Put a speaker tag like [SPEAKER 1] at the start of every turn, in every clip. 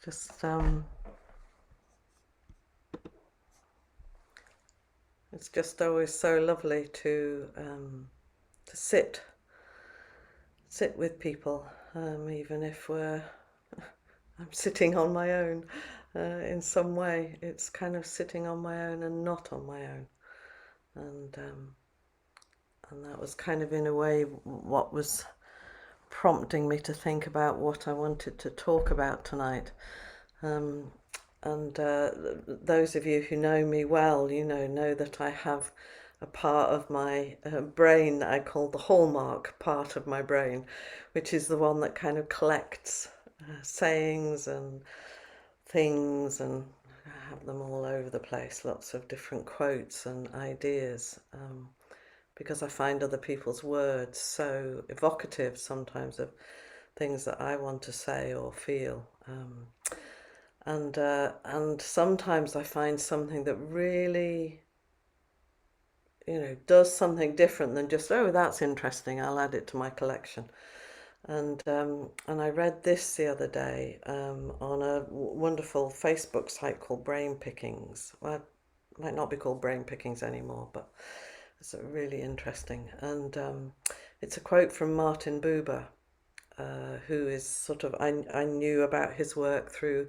[SPEAKER 1] Just it's just always so lovely to sit with people, even if I'm sitting on my own in some way. It's kind of sitting on my own and not on my own, and that was kind of in a way what was prompting me to think about what I wanted to talk about tonight. Um, and those of you who know me well, know that I have a part of my brain that I call the hallmark part of my brain, which is the one that kind of collects sayings and things, and I have them all over the place, lots of different quotes and ideas, because I find other people's words so evocative sometimes of things that I want to say or feel. And sometimes I find something that really, does something different than just, oh, that's interesting, I'll add it to my collection. And I read this the other day on a wonderful Facebook site called Brain Pickings. Well, it might not be called Brain Pickings anymore, but it's really interesting. And it's a quote from Martin Buber, who is sort of, I knew about his work through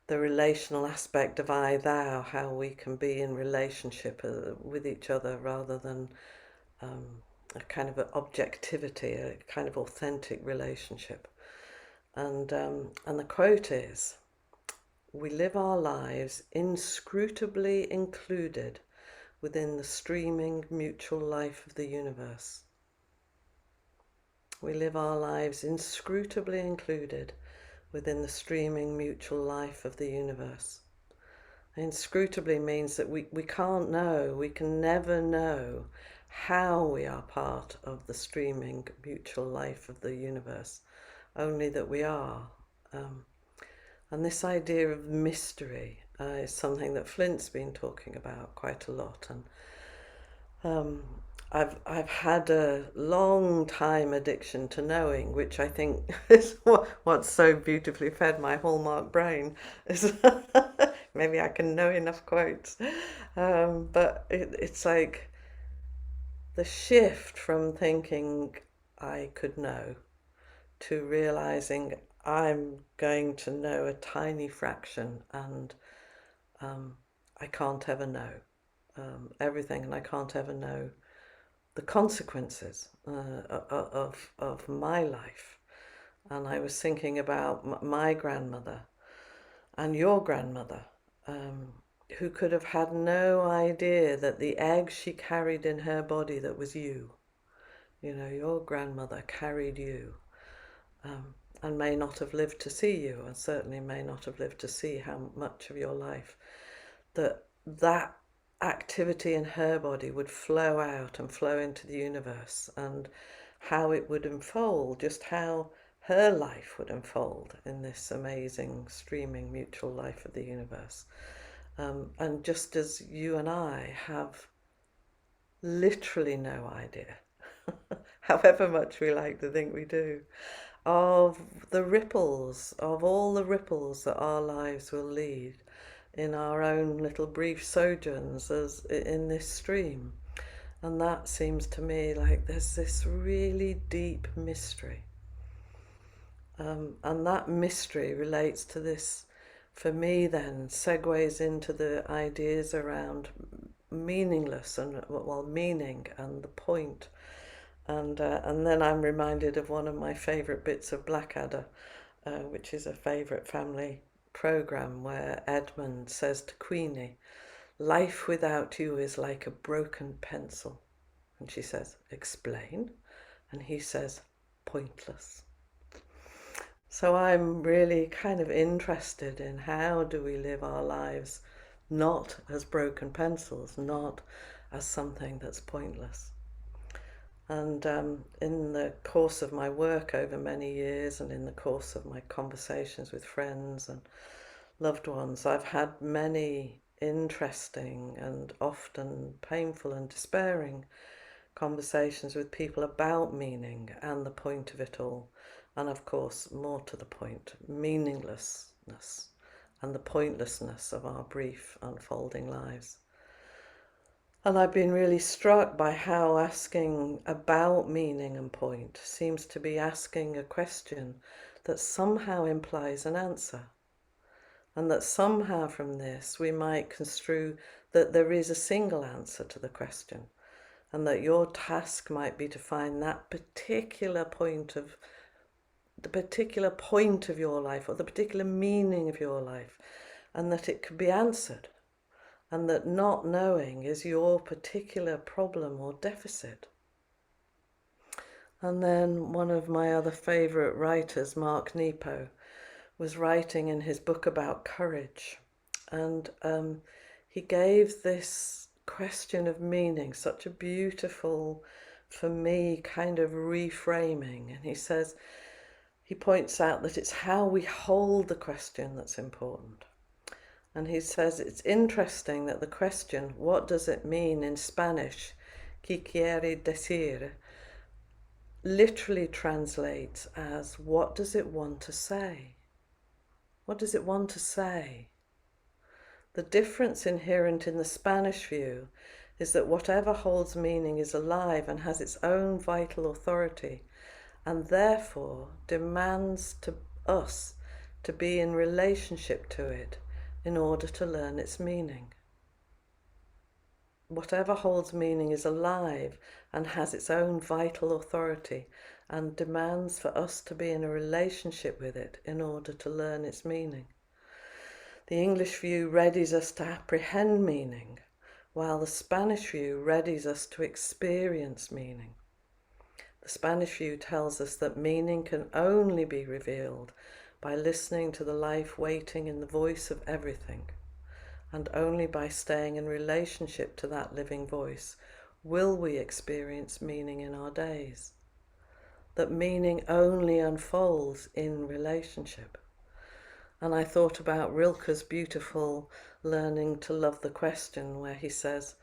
[SPEAKER 1] the relational aspect of I, thou, how we can be in relationship with each other rather than a kind of objectivity, a kind of authentic relationship. And the quote is, "We live our lives inscrutably included within the streaming mutual life of the universe." We live our lives inscrutably included within the streaming mutual life of the universe. Inscrutably means that we can't know, we can never know how we are part of the streaming mutual life of the universe, only that we are. And this idea of mystery is something that Flint's been talking about quite a lot. And I've had a long time addiction to knowing, which I think is what's so beautifully fed my hallmark brain. Is maybe I can know enough quotes, but it's like the shift from thinking I could know to realizing I'm going to know a tiny fraction, and I can't ever know everything, and I can't ever know the consequences of my life. And I was thinking about my grandmother and your grandmother, who could have had no idea that the egg she carried in her body that was you. Your grandmother carried you, and may not have lived to see you, and certainly may not have lived to see how much of your life that activity in her body would flow out and flow into the universe, and how it would unfold, just how her life would unfold in this amazing streaming mutual life of the universe. And just as you and I have literally no idea, however much we like to think we do, of the ripples, of all the ripples that our lives will lead in our own little brief sojourns as in this stream. And that seems to me like there's this really deep mystery. And that mystery relates to this, for me then, segues into the ideas around meaningless and, well, meaning and the point. And then I'm reminded of one of my favourite bits of Blackadder, which is a favourite family programme, where Edmund says to Queenie, "Life without you is like a broken pencil." And she says, "Explain." And he says, "Pointless." So I'm really kind of interested in how do we live our lives not as broken pencils, not as something that's pointless. And in the course of my work over many years, and in the course of my conversations with friends and loved ones, I've had many interesting and often painful and despairing conversations with people about meaning and the point of it all. And of course, more to the point, meaninglessness shortness and the pointlessness of our brief unfolding lives. And I've been really struck by how asking about meaning and point seems to be asking a question that somehow implies an answer. And that somehow from this we might construe that there is a single answer to the question, and that your task might be to find that particular point of your life, or the particular meaning of your life, and that it could be answered, and that not knowing is your particular problem or deficit. And then one of my other favourite writers, Mark Nepo, was writing in his book about courage, and he gave this question of meaning such a beautiful, for me, kind of reframing. And he points out that it's how we hold the question that's important. And he says it's interesting that the question, what does it mean in Spanish, ¿qué quiere decir?, literally translates as, what does it want to say? What does it want to say? The difference inherent in the Spanish view is that whatever holds meaning is alive and has its own vital authority, and therefore demands to us to be in relationship to it in order to learn its meaning. Whatever holds meaning is alive and has its own vital authority and demands for us to be in a relationship with it in order to learn its meaning. The English view readies us to apprehend meaning, while the Spanish view readies us to experience meaning. The Spanish view tells us that meaning can only be revealed by listening to the life waiting in the voice of everything, and only by staying in relationship to that living voice will we experience meaning in our days. That meaning only unfolds in relationship. And I thought about Rilke's beautiful Learning to Love the Question, where he says,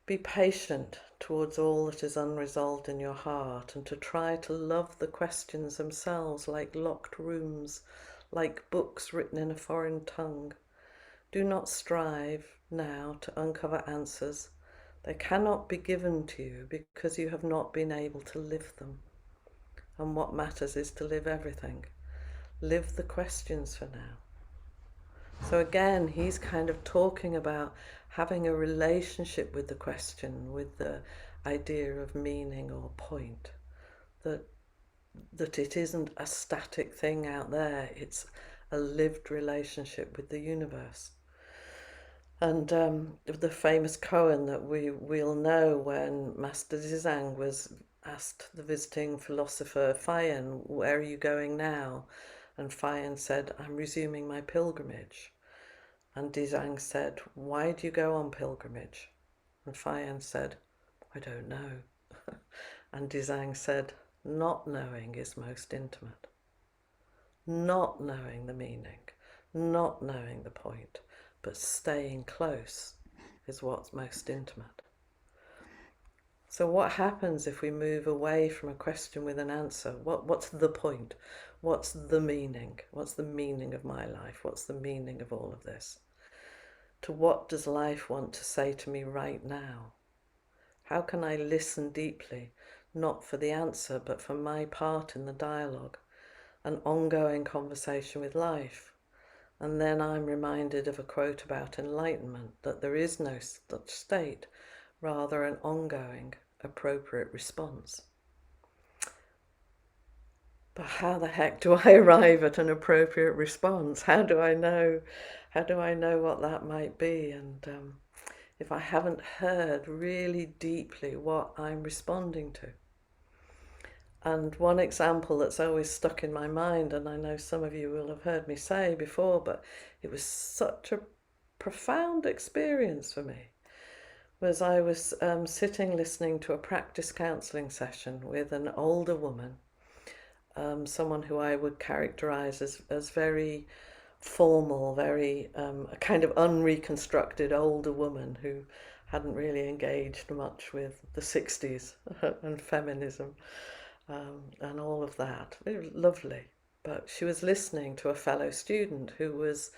[SPEAKER 1] be patient towards all that is unresolved in your heart, and to try to love the questions themselves like locked rooms, like books written in a foreign tongue. Do not strive now to uncover answers. They cannot be given to you because you have not been able to live them. And what matters is to live everything. Live the questions for now. So again, he's kind of talking about having a relationship with the question, with the idea of meaning or point, that it isn't a static thing out there, it's a lived relationship with the universe. And the famous koan that we'll know, when Master Zizang was asked the visiting philosopher Fayen, where are you going now? And Fayen said, I'm resuming my pilgrimage. And Zizang said, why do you go on pilgrimage? And Fayen said, I don't know. And Zizang said, not knowing is most intimate. Not knowing the meaning, not knowing the point, but staying close is what's most intimate. So what happens if we move away from a question with an answer? What's the point? What's the meaning? What's the meaning of my life? What's the meaning of all of this? To what does life want to say to me right now? How can I listen deeply, not for the answer, but for my part in the dialogue, an ongoing conversation with life? And then I'm reminded of a quote about enlightenment, that there is no such state, rather an ongoing, appropriate response. But how the heck do I arrive at an appropriate response? How do I know what that might be? And if I haven't heard really deeply what I'm responding to. And one example that's always stuck in my mind, and I know some of you will have heard me say before, but it was such a profound experience for me, was I was sitting listening to a practice counselling session with an older woman, someone who I would characterise as very formal, very a kind of unreconstructed older woman who hadn't really engaged much with the 60s and feminism and all of that. It was lovely. but she was listening to a fellow student who was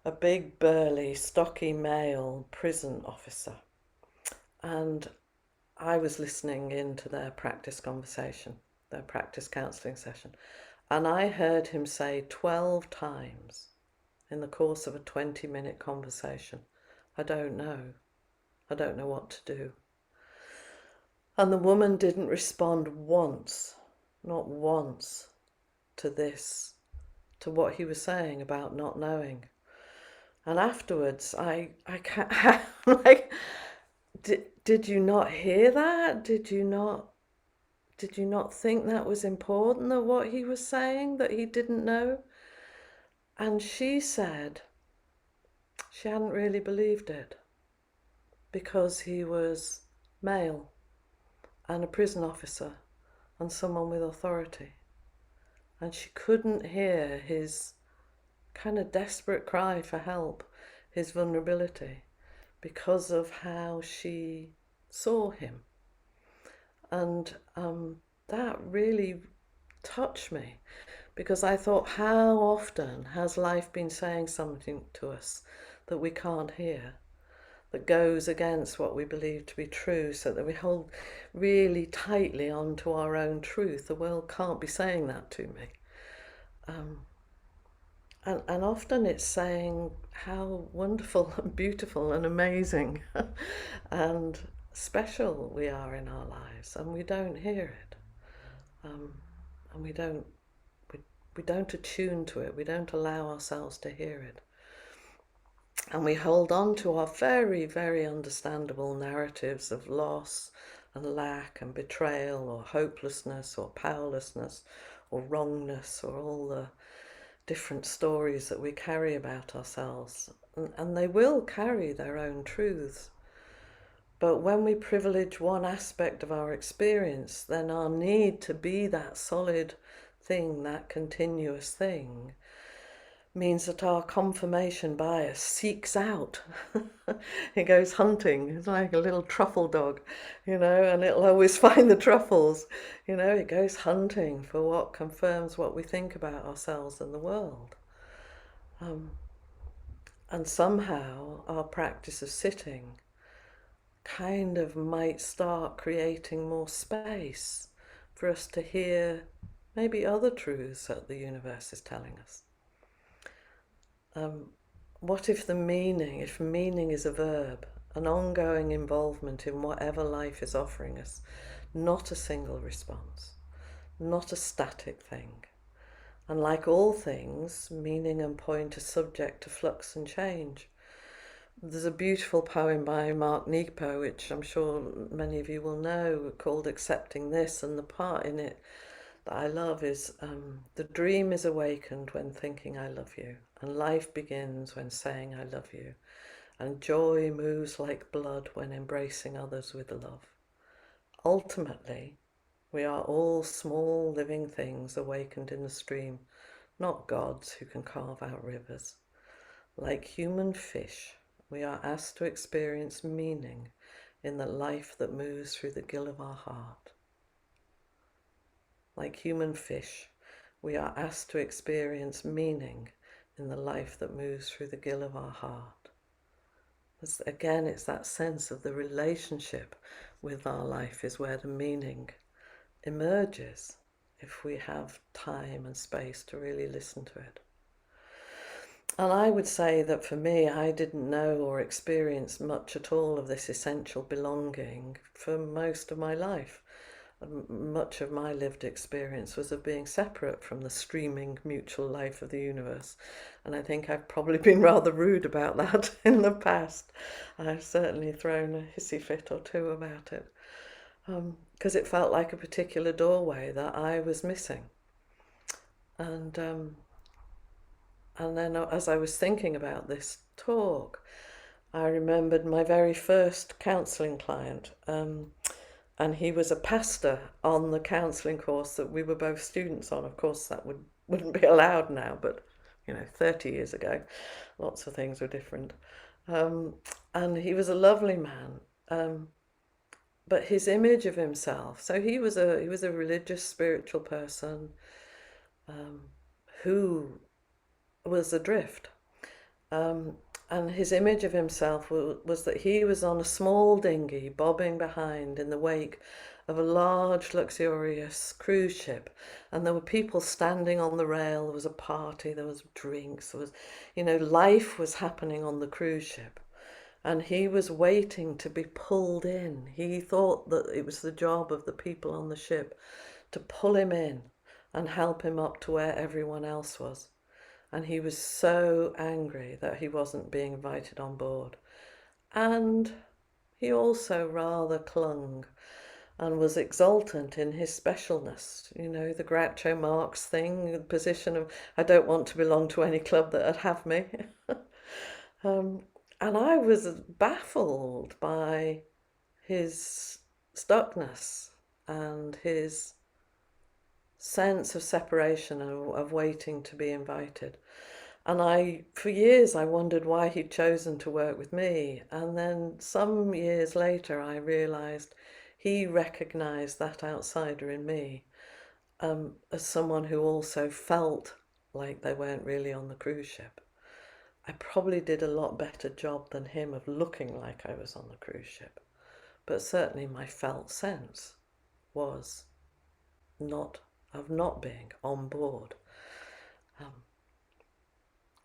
[SPEAKER 1] a big, burly, stocky male prison officer. And I was listening into their practice conversation, their practice counselling session. And I heard him say 12 times in the course of a 20-minute conversation, I don't know. I don't know what to do. And the woman didn't respond once, not once, to this, to what he was saying about not knowing. And afterwards, I can't, like, did you not hear that? Did you not think that was important, that what he was saying, that he didn't know? And she said she hadn't really believed it because he was male and a prison officer and someone with authority. And she couldn't hear his kind of desperate cry for help, his vulnerability, because of how she saw him. And that really touched me, because I thought, how often has life been saying something to us that we can't hear, that goes against what we believe to be true, so that we hold really tightly onto our own truth. The world can't be saying that to me. And often it's saying how wonderful and beautiful and amazing and special we are in our lives, and we don't hear it. And we don't attune to it. We don't allow ourselves to hear it. And we hold on to our very, very understandable narratives of loss and lack and betrayal or hopelessness or powerlessness or wrongness, or all the different stories that we carry about ourselves. And they will carry their own truths. But when we privilege one aspect of our experience, then our need to be that solid thing, that continuous thing, means that our confirmation bias seeks out. It goes hunting. It's like a little truffle dog, and it'll always find the truffles. It goes hunting for what confirms what we think about ourselves and the world. And somehow our practice of sitting kind of might start creating more space for us to hear maybe other truths that the universe is telling us. What if meaning is a verb, an ongoing involvement in whatever life is offering us, not a single response, not a static thing. And like all things, meaning and point are subject to flux and change. There's a beautiful poem by Mark Nepo, which I'm sure many of you will know, called Accepting This, and the part in it that I love is, the dream is awakened when thinking I love you, and life begins when saying I love you, and joy moves like blood when embracing others with love. Ultimately, we are all small living things awakened in the stream, not gods who can carve out rivers. Like human fish, we are asked to experience meaning in the life that moves through the gill of our heart. Like human fish, we are asked to experience meaning in the life that moves through the gill of our heart. Again, it's that sense of the relationship with our life is where the meaning emerges, if we have time and space to really listen to it. And I would say that for me, I didn't know or experience much at all of this essential belonging for most of my life. Much of my lived experience was of being separate from the streaming mutual life of the universe. And I think I've probably been rather rude about that in the past. I've certainly thrown a hissy fit or two about it, because it felt like a particular doorway that I was missing. And then as I was thinking about this talk, I remembered my very first counselling client. And he was a pastor on the counselling course that we were both students on. Of course, that wouldn't be allowed now, but 30 years ago, lots of things were different. And he was a lovely man, but his image of himself. So he was a religious, spiritual person, who was adrift. Um, and his image of himself was that he was on a small dinghy bobbing behind in the wake of a large, luxurious cruise ship. And there were people standing on the rail, there was a party, there was drinks, there was, life was happening on the cruise ship. And he was waiting to be pulled in. He thought that it was the job of the people on the ship to pull him in and help him up to where everyone else was. And he was so angry that he wasn't being invited on board. And he also rather clung and was exultant in his specialness. The Groucho Marx thing, the position of, I don't want to belong to any club that'd have me. um, and I was baffled by his stuckness and his sense of separation and of waiting to be invited. And for years, I wondered why he'd chosen to work with me. And then some years later, I realised he recognised that outsider in me, as someone who also felt like they weren't really on the cruise ship. I probably did a lot better job than him of looking like I was on the cruise ship. But certainly my felt sense was not being on board.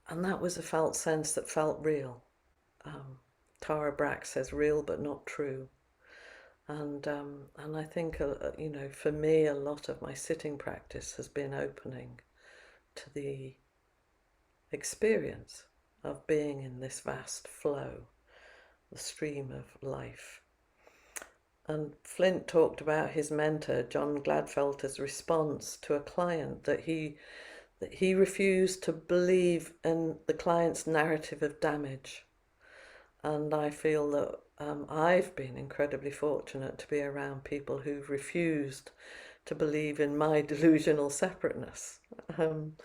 [SPEAKER 1] And that was a felt sense that felt real. Tara Brach says real but not true. And I think, for me, a lot of my sitting practice has been opening to the experience of being in this vast flow, the stream of life. And Flint talked about his mentor, John Gladfelter's response to a client that he refused to believe in the client's narrative of damage. And I feel that I've been incredibly fortunate to be around people who've refused to believe in my delusional separateness, and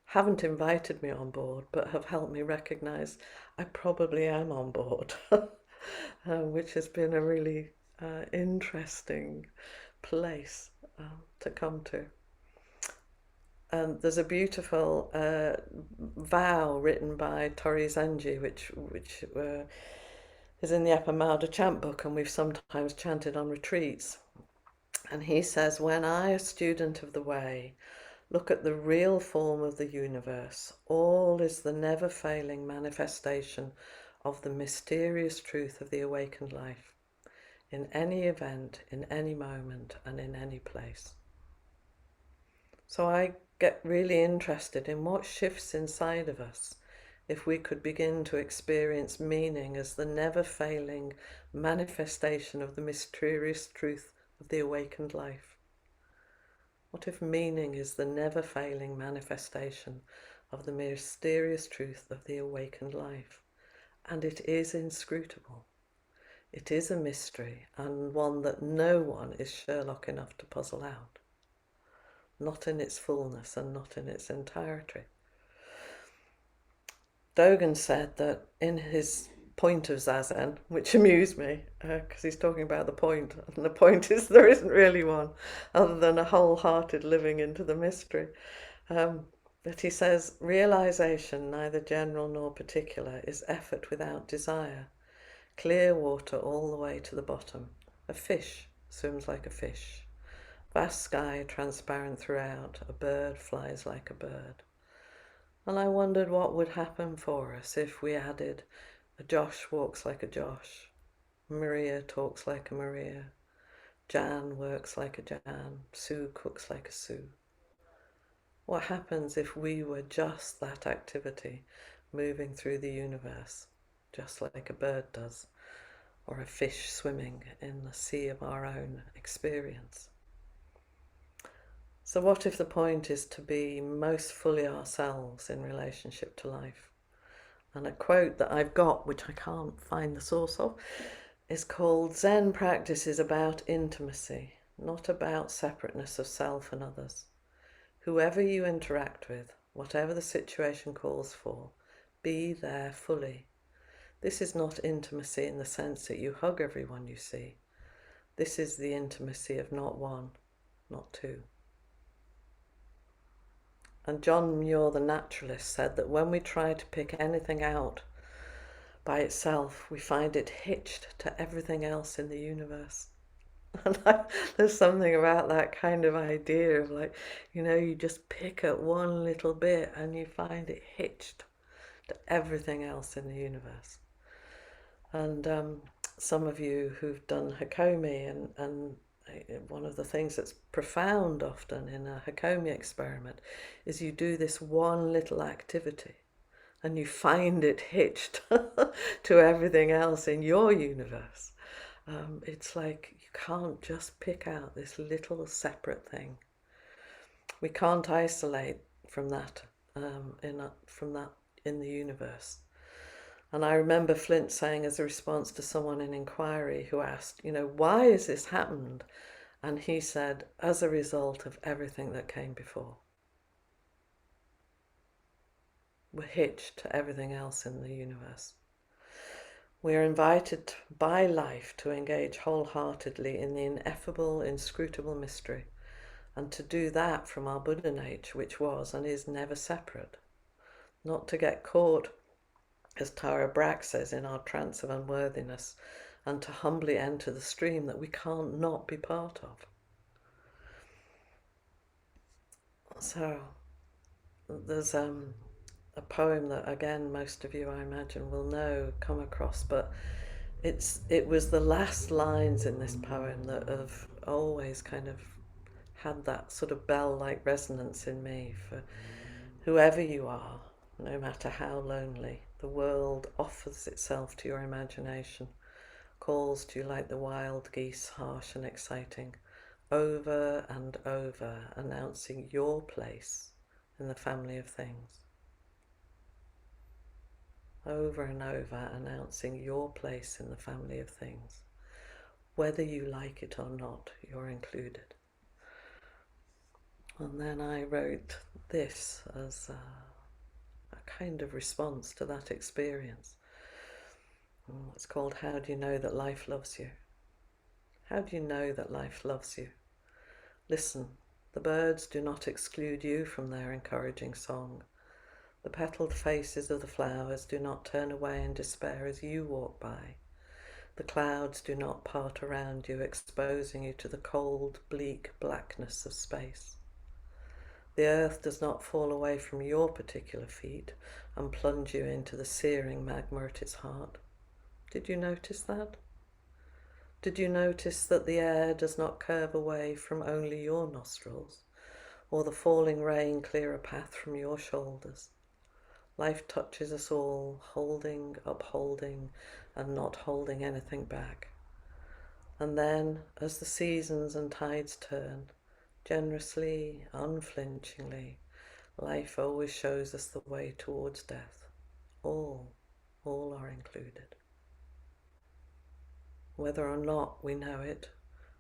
[SPEAKER 1] haven't invited me on board, but have helped me recognise I probably am on board, which has been a really interesting place to come to. There's a beautiful vow written by Torri Zanji, which is in the Appamada chant book, and we've sometimes chanted on retreats. And he says, when I, a student of the way, look at the real form of the universe, all is the never-failing manifestation of the mysterious truth of the awakened life, in any event, in any moment, and in any place. So I get really interested in what shifts inside of us if we could begin to experience meaning as the never-failing manifestation of the mysterious truth of the awakened life. What if meaning is the never-failing manifestation of the mysterious truth of the awakened life? And it is inscrutable. It is a mystery, and one that no one is Sherlock enough to puzzle out. Not in its fullness and not in its entirety. Dogen said that in his point of Zazen, which amused me, because he's talking about the point, and the point is there isn't really one, other than a wholehearted living into the mystery. But he says, realization, neither general nor particular, is effort without desire. Clear water all the way to the bottom. A fish swims like a fish. Vast sky, transparent throughout, a bird flies like a bird. And I wondered what would happen for us if we added a Josh walks like a Josh, Maria talks like a Maria, Jan works like a Jan, Sue cooks like a Sue. What happens if we were just that activity moving through the universe, just like a bird does, or a fish swimming in the sea of our own experience? So what if the point is to be most fully ourselves in relationship to life? And a quote that I've got, which I can't find the source of, is called, Zen practice is about intimacy, not about separateness of self and others. Whoever you interact with, whatever the situation calls for, be there fully. This is not intimacy in the sense that you hug everyone you see. This is the intimacy of not one, not two. And John Muir, the naturalist, said that when we try to pick anything out by itself, we find it hitched to everything else in the universe. And there's something about that kind of idea of like, you just pick at one little bit and you find it hitched to everything else in the universe. And some of you who've done Hakomi, and one of the things that's profound often in a Hakomi experiment is you do this one little activity and you find it hitched to everything else in your universe. It's like you can't just pick out this little separate thing. We can't isolate from that, in the universe. And I remember Flint saying, as a response to someone in inquiry who asked, why has this happened? And he said, as a result of everything that came before. We're hitched to everything else in the universe. We are invited by life to engage wholeheartedly in the ineffable, inscrutable mystery, and to do that from our Buddha nature, which was and is never separate. Not to get caught, as Tara Brach says, in our trance of unworthiness, and to humbly enter the stream that we can't not be part of. So there's a poem that, again, most of you, I imagine, will know, come across, but it was the last lines in this poem that have always kind of had that sort of bell-like resonance in me. For whoever you are, no matter how lonely, the world offers itself to your imagination, calls to you like the wild geese, harsh and exciting, over and over, announcing your place in the family of things. Over and over, announcing your place in the family of things. Whether you like it or not, you're included. And then I wrote this as a kind of response to that experience. It's called How Do You Know That Life Loves You? How do you know that life loves you? Listen, the birds do not exclude you from their encouraging song. The petalled faces of the flowers do not turn away in despair as you walk by. The clouds do not part around you, exposing you to the cold, bleak blackness of space. The earth does not fall away from your particular feet and plunge you into the searing magma at its heart. Did you notice that? Did you notice that the air does not curve away from only your nostrils, or the falling rain clear a path from your shoulders? Life touches us all, holding, upholding, and not holding anything back. And then, as the seasons and tides turn, generously, unflinchingly, life always shows us the way towards death. All are included. Whether or not we know it,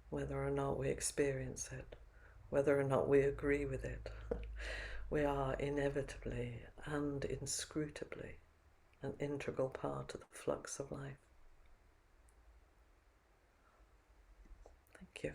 [SPEAKER 1] whether or not we experience it, whether or not we agree with it, we are inevitably and inscrutably an integral part of the flux of life. Thank you.